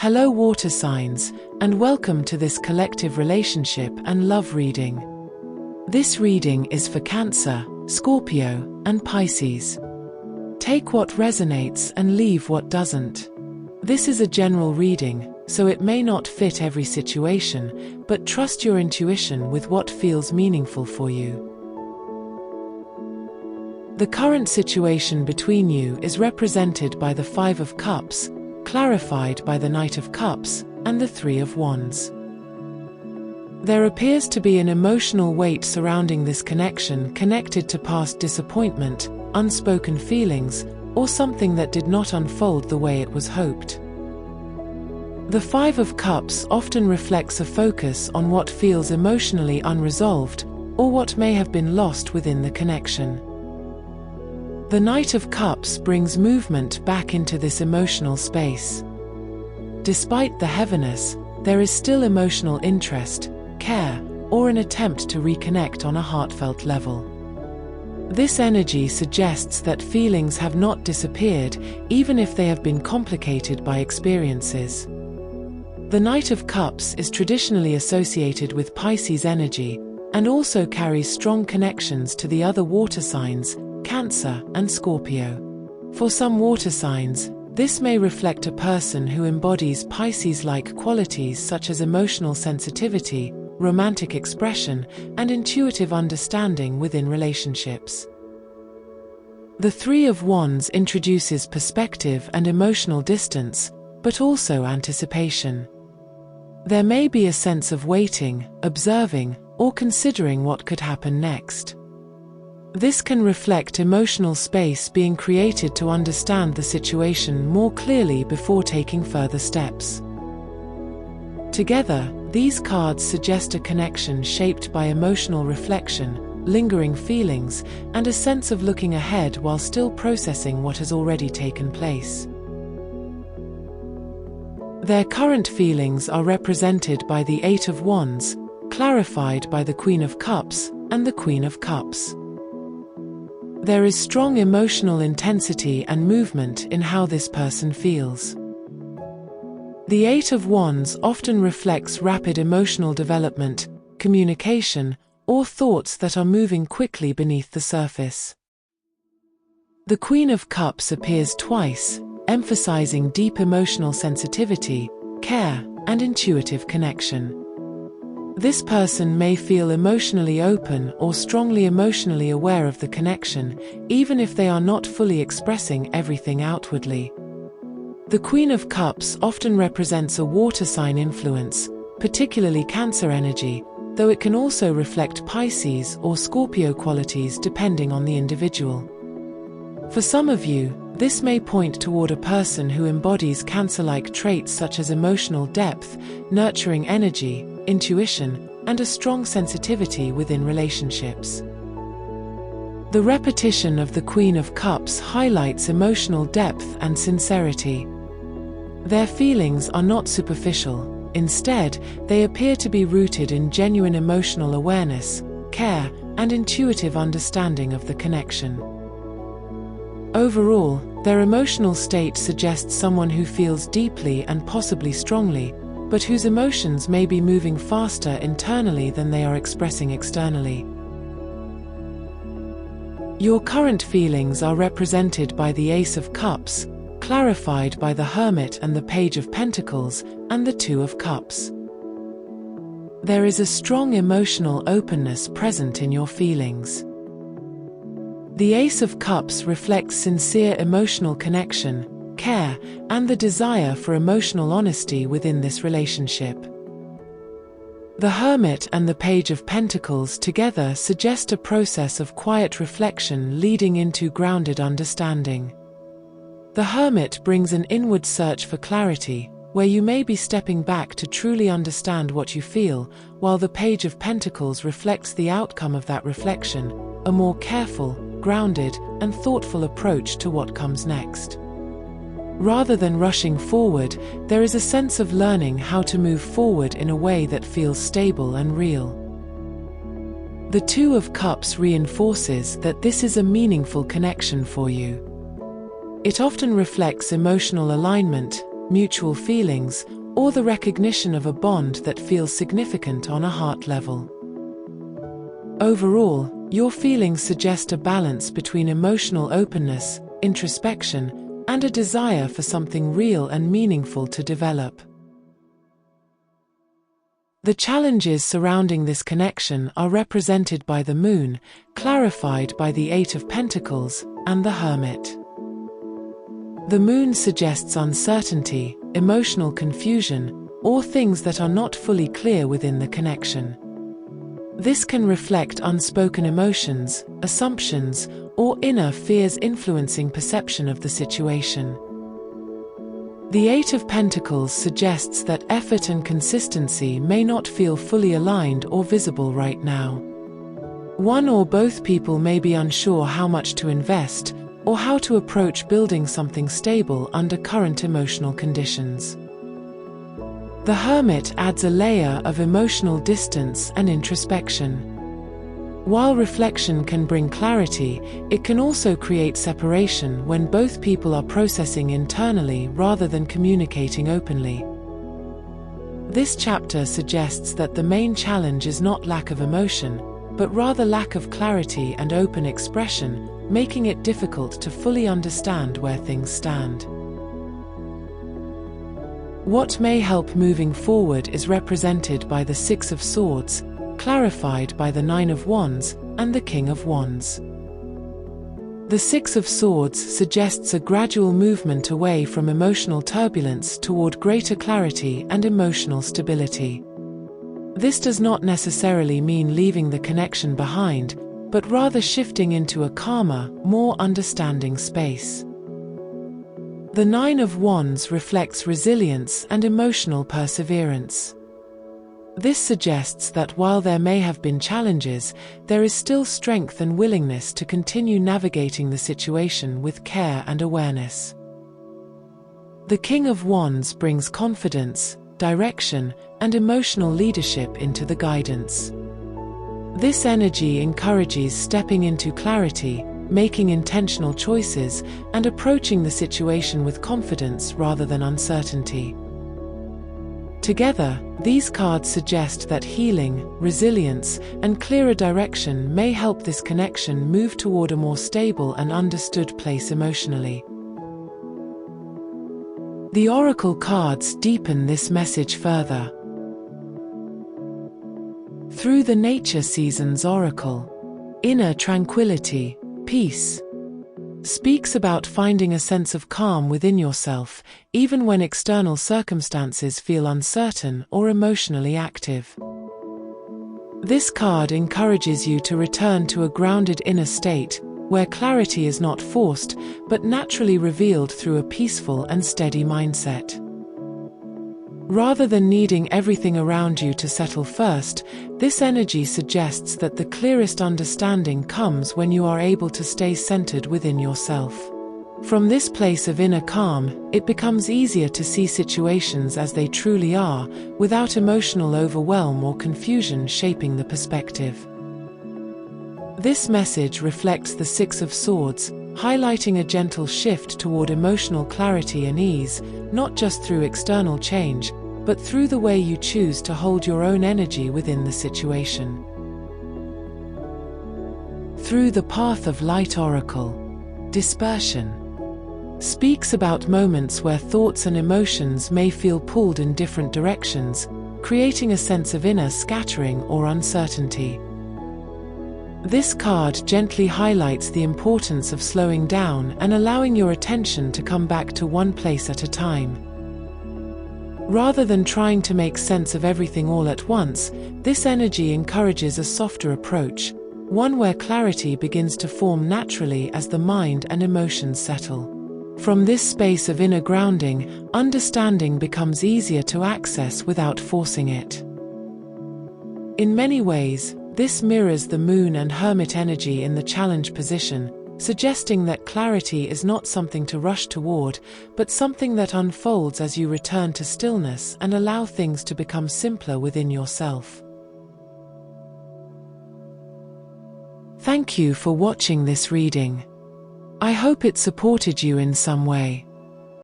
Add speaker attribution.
Speaker 1: Hello water signs, and welcome to this collective relationship and love reading. This reading is for Cancer, Scorpio, and Pisces. Take what resonates and leave what doesn't. This is a general reading, so it may not fit every situation, but trust your intuition with what feels meaningful for you. The current situation between you is represented by the Five of Cups, clarified by the Knight of Cups, and the Three of Wands. There appears to be an emotional weight surrounding this connection, connected to past disappointment, unspoken feelings, or something that did not unfold the way it was hoped. The Five of Cups often reflects a focus on what feels emotionally unresolved, or what may have been lost within the connection. The Knight of Cups brings movement back into this emotional space. Despite the heaviness, there is still emotional interest, care, or an attempt to reconnect on a heartfelt level. This energy suggests that feelings have not disappeared, even if they have been complicated by experiences. The Knight of Cups is traditionally associated with Pisces energy, and also carries strong connections to the other water signs, Cancer and Scorpio. For some water signs, this may reflect a person who embodies Pisces-like qualities such as emotional sensitivity, romantic expression, and intuitive understanding within relationships. The Three of Wands introduces perspective and emotional distance, but also anticipation. There may be a sense of waiting, observing, or considering what could happen next. This can reflect emotional space being created to understand the situation more clearly before taking further steps. Together, these cards suggest a connection shaped by emotional reflection, lingering feelings, and a sense of looking ahead while still processing what has already taken place. Their current feelings are represented by the Eight of Wands, clarified by the Queen of Cups and the Queen of Cups. There is strong emotional intensity and movement in how this person feels. The Eight of Wands often reflects rapid emotional development, communication, or thoughts that are moving quickly beneath the surface. The Queen of Cups appears twice, emphasizing deep emotional sensitivity, care, and intuitive connection. This person may feel emotionally open or strongly emotionally aware of the connection, even if they are not fully expressing everything outwardly. The Queen of Cups often represents a water sign influence, particularly Cancer energy, though it can also reflect Pisces or Scorpio qualities depending on the individual. For some of you, this may point toward a person who embodies Cancer-like traits such as emotional depth, nurturing energy, intuition, and a strong sensitivity within relationships. The repetition of the Queen of Cups highlights emotional depth and sincerity. Their feelings are not superficial. Instead, they appear to be rooted in genuine emotional awareness, care, and intuitive understanding of the connection. Overall, their emotional state suggests someone who feels deeply and possibly strongly, but whose emotions may be moving faster internally than they are expressing externally. Your current feelings are represented by the Ace of Cups, clarified by the Hermit and the Page of Pentacles, and the Two of Cups. There is a strong emotional openness present in your feelings. The Ace of Cups reflects sincere emotional connection, care, and the desire for emotional honesty within this relationship. The Hermit and the Page of Pentacles together suggest a process of quiet reflection leading into grounded understanding. The Hermit brings an inward search for clarity, where you may be stepping back to truly understand what you feel, while the Page of Pentacles reflects the outcome of that reflection, a more careful, grounded, and thoughtful approach to what comes next. Rather than rushing forward, there is a sense of learning how to move forward in a way that feels stable and real. The Two of Cups reinforces that this is a meaningful connection for you. It often reflects emotional alignment, mutual feelings, or the recognition of a bond that feels significant on a heart level. Overall, your feelings suggest a balance between emotional openness, introspection, and a desire for something real and meaningful to develop. The challenges surrounding this connection are represented by the Moon, clarified by the Eight of Pentacles, and the Hermit. The Moon suggests uncertainty, emotional confusion, or things that are not fully clear within the connection. This can reflect unspoken emotions, assumptions, or inner fears influencing perception of the situation. The Eight of Pentacles suggests that effort and consistency may not feel fully aligned or visible right now. One or both people may be unsure how much to invest, or how to approach building something stable under current emotional conditions. The Hermit adds a layer of emotional distance and introspection. While reflection can bring clarity, it can also create separation when both people are processing internally rather than communicating openly. This chapter suggests that the main challenge is not lack of emotion, but rather lack of clarity and open expression, making it difficult to fully understand where things stand. What may help moving forward is represented by the Six of Swords, clarified by the Nine of Wands, and the King of Wands. The Six of Swords suggests a gradual movement away from emotional turbulence toward greater clarity and emotional stability. This does not necessarily mean leaving the connection behind, but rather shifting into a calmer, more understanding space. The Nine of Wands reflects resilience and emotional perseverance. This suggests that while there may have been challenges, there is still strength and willingness to continue navigating the situation with care and awareness. The King of Wands brings confidence, direction, and emotional leadership into the guidance. This energy encourages stepping into clarity, making intentional choices, and approaching the situation with confidence rather than uncertainty. Together, these cards suggest that healing, resilience, and clearer direction may help this connection move toward a more stable and understood place emotionally. The Oracle cards deepen this message further. Through the Nature Seasons Oracle, inner tranquility, peace, speaks about finding a sense of calm within yourself, even when external circumstances feel uncertain or emotionally active. This card encourages you to return to a grounded inner state, where clarity is not forced, but naturally revealed through a peaceful and steady mindset. Rather than needing everything around you to settle first, this energy suggests that the clearest understanding comes when you are able to stay centered within yourself. From this place of inner calm, it becomes easier to see situations as they truly are, without emotional overwhelm or confusion shaping the perspective. This message reflects the Six of Swords, highlighting a gentle shift toward emotional clarity and ease, not just through external change, but through the way you choose to hold your own energy within the situation. Through the Path of Light Oracle, dispersion speaks about moments where thoughts and emotions may feel pulled in different directions, creating a sense of inner scattering or uncertainty. This card gently highlights the importance of slowing down and allowing your attention to come back to one place at a time. Rather than trying to make sense of everything all at once, this energy encourages a softer approach, one where clarity begins to form naturally as the mind and emotions settle. From this space of inner grounding, understanding becomes easier to access without forcing it. In many ways, this mirrors the Moon and Hermit energy in the challenge position, suggesting that clarity is not something to rush toward, but something that unfolds as you return to stillness and allow things to become simpler within yourself. Thank you for watching this reading. I hope it supported you in some way.